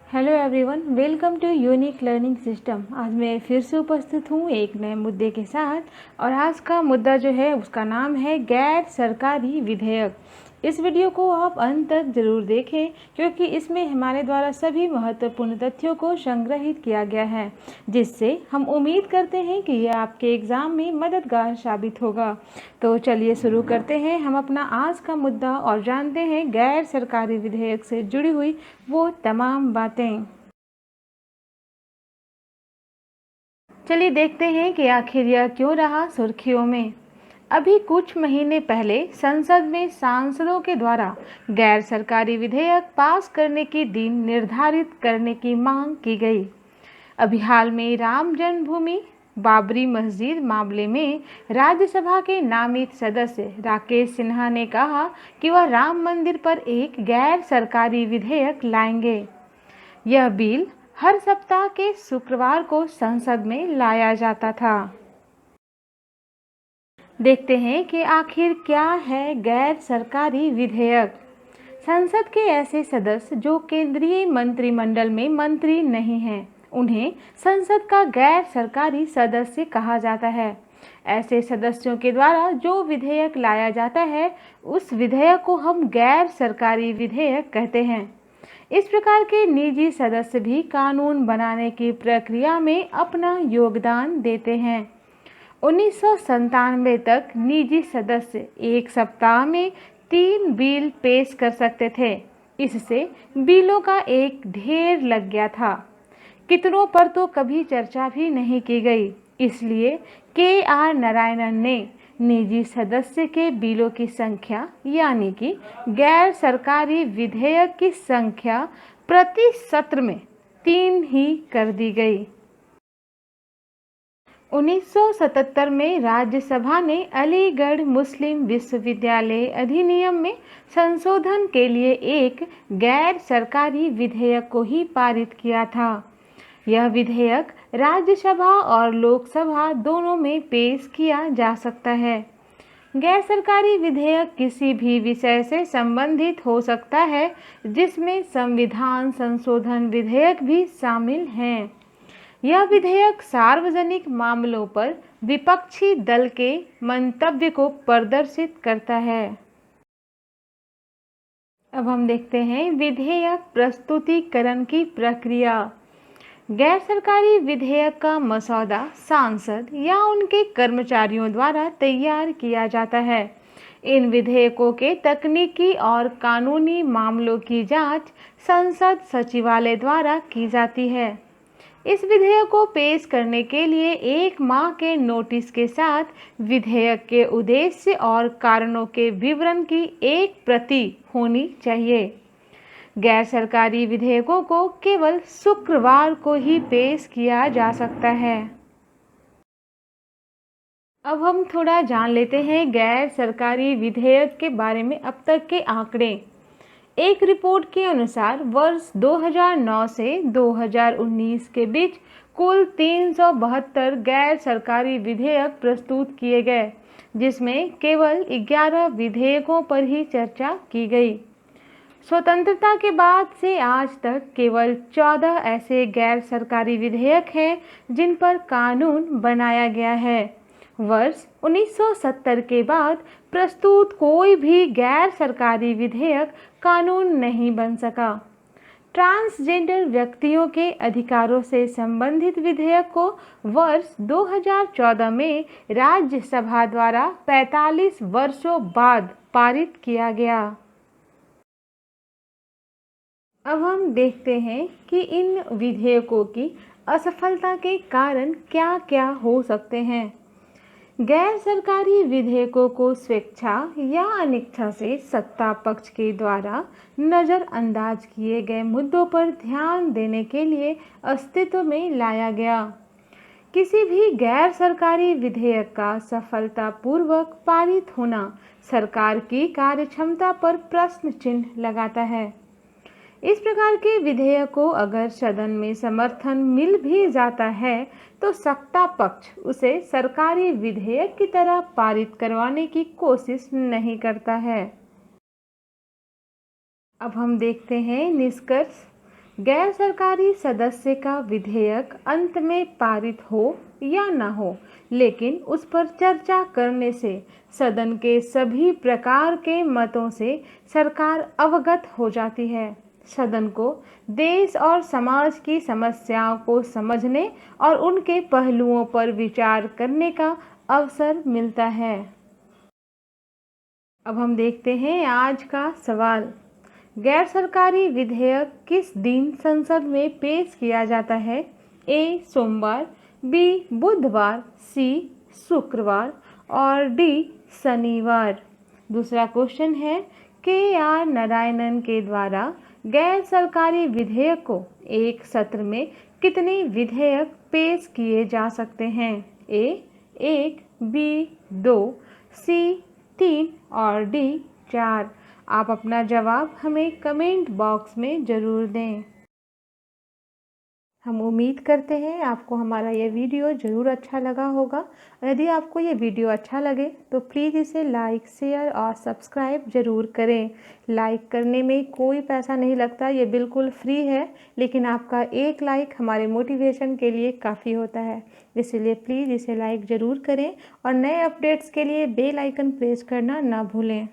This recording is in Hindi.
Hello everyone, welcome to unique learning system. आज मैं फिर से उपस्थित हूँ एक नए मुद्दे के साथ। और आज का मुद्दा जो है उसका नाम है गैर सरकारी विधेयक। इस वीडियो को आप अंत तक ज़रूर देखें क्योंकि इसमें हमारे द्वारा सभी महत्वपूर्ण तथ्यों को संग्रहित किया गया है, जिससे हम उम्मीद करते हैं कि यह आपके एग्ज़ाम में मददगार साबित होगा। तो चलिए शुरू करते हैं हम अपना आज का मुद्दा और जानते हैं गैर सरकारी विधेयक से जुड़ी हुई वो तमाम बातें। चलिए देखते हैं कि आखिर यह क्यों रहा सुर्खियों में। अभी कुछ महीने पहले संसद में सांसदों के द्वारा गैर सरकारी विधेयक पास करने की दिन निर्धारित करने की मांग की गई। अभी हाल में राम जन्मभूमि बाबरी मस्जिद मामले में राज्यसभा के नामित सदस्य राकेश सिन्हा ने कहा कि वह राम मंदिर पर एक गैर सरकारी विधेयक लाएंगे। यह बिल हर सप्ताह के शुक्रवार को संसद में लाया जाता था। देखते हैं कि आखिर क्या है गैर सरकारी विधेयक। संसद के ऐसे सदस्य जो केंद्रीय मंत्रिमंडल में मंत्री नहीं हैं, उन्हें संसद का गैर सरकारी सदस्य कहा जाता है। ऐसे सदस्यों के द्वारा जो विधेयक लाया जाता है, उस विधेयक को हम गैर सरकारी विधेयक कहते हैं। इस प्रकार के निजी सदस्य भी कानून बनाने की प्रक्रिया में अपना योगदान देते हैं। 1997 तक निजी सदस्य एक सप्ताह में 3 बिल पेश कर सकते थे। इससे बिलों का एक ढेर लग गया था। कितनों पर तो कभी चर्चा भी नहीं की गई। इसलिए KR नारायणन ने निजी सदस्य के बिलों की संख्या यानी कि गैर सरकारी विधेयक की संख्या प्रति सत्र में 3 ही कर दी गई। 1977 में राज्यसभा ने अलीगढ़ मुस्लिम विश्वविद्यालय अधिनियम में संशोधन के लिए एक गैर सरकारी विधेयक को ही पारित किया था। यह विधेयक राज्यसभा और लोकसभा दोनों में पेश किया जा सकता है। गैर सरकारी विधेयक किसी भी विषय से संबंधित हो सकता है, जिसमें संविधान संशोधन विधेयक भी शामिल हैं। यह विधेयक सार्वजनिक मामलों पर विपक्षी दल के मंतव्य को प्रदर्शित करता है। अब हम देखते हैं विधेयक प्रस्तुतिकरण की प्रक्रिया। गैर सरकारी विधेयक का मसौदा सांसद या उनके कर्मचारियों द्वारा तैयार किया जाता है। इन विधेयकों के तकनीकी और कानूनी मामलों की जांच संसद सचिवालय द्वारा की जाती है। इस विधेयक को पेश करने के लिए 1 माह के नोटिस के साथ विधेयक के उद्देश्य और कारणों के विवरण की एक प्रति होनी चाहिए। गैर सरकारी विधेयकों को केवल शुक्रवार को ही पेश किया जा सकता है। अब हम थोड़ा जान लेते हैं गैर सरकारी विधेयक के बारे में अब तक के आंकड़े। एक रिपोर्ट के अनुसार वर्ष 2009 से 2019 के बीच कुल 372 गैर सरकारी विधेयक प्रस्तुत किए गए, जिसमें केवल 11 विधेयकों पर ही चर्चा की गई। स्वतंत्रता के बाद से आज तक केवल 14 ऐसे गैर सरकारी विधेयक हैं जिन पर कानून बनाया गया है। वर्ष 1970 के बाद प्रस्तुत कोई भी गैर सरकारी विधेयक कानून नहीं बन सका। ट्रांसजेंडर व्यक्तियों के अधिकारों से संबंधित विधेयक को वर्ष 2014 में राज्यसभा द्वारा 45 वर्षों बाद पारित किया गया। अब हम देखते हैं कि इन विधेयकों की असफलता के कारण क्या-क्या हो सकते हैं। गैर सरकारी विधेयकों को स्वेच्छा या अनिच्छा से सत्ता पक्ष के द्वारा नज़रअंदाज किए गए मुद्दों पर ध्यान देने के लिए अस्तित्व में लाया गया। किसी भी गैर सरकारी विधेयक का सफलतापूर्वक पारित होना सरकार की कार्यक्षमता पर प्रश्न चिन्ह लगाता है। इस प्रकार के विधेयक को अगर सदन में समर्थन मिल भी जाता है तो सत्ता पक्ष उसे सरकारी विधेयक की तरह पारित करवाने की कोशिश नहीं करता है। अब हम देखते हैं निष्कर्ष। गैर सरकारी सदस्य का विधेयक अंत में पारित हो या न हो, लेकिन उस पर चर्चा करने से सदन के सभी प्रकार के मतों से सरकार अवगत हो जाती है। सदन को देश और समाज की समस्याओं को समझने और उनके पहलुओं पर विचार करने का अवसर मिलता है। अब हम देखते हैं आज का सवाल। गैर सरकारी विधेयक किस दिन संसद में पेश किया जाता है? ए सोमवार, बी बुधवार, सी शुक्रवार और डी शनिवार। दूसरा क्वेश्चन है, के.आर. नारायणन के द्वारा गैर सरकारी विधेयक को एक सत्र में कितने विधेयक पेश किए जा सकते हैं? ए 1, बी 2, सी 3 और डी 4। आप अपना जवाब हमें कमेंट बॉक्स में ज़रूर दें। हम उम्मीद करते हैं आपको हमारा ये वीडियो ज़रूर अच्छा लगा होगा। यदि आपको ये वीडियो अच्छा लगे तो प्लीज़ इसे लाइक, शेयर और सब्सक्राइब ज़रूर करें। लाइक करने में कोई पैसा नहीं लगता, ये बिल्कुल फ्री है, लेकिन आपका एक लाइक हमारे मोटिवेशन के लिए काफ़ी होता है। इसलिए प्लीज़ इसे लाइक ज़रूर करें और नए अपडेट्स के लिए बेल आइकन प्रेस करना ना भूलें।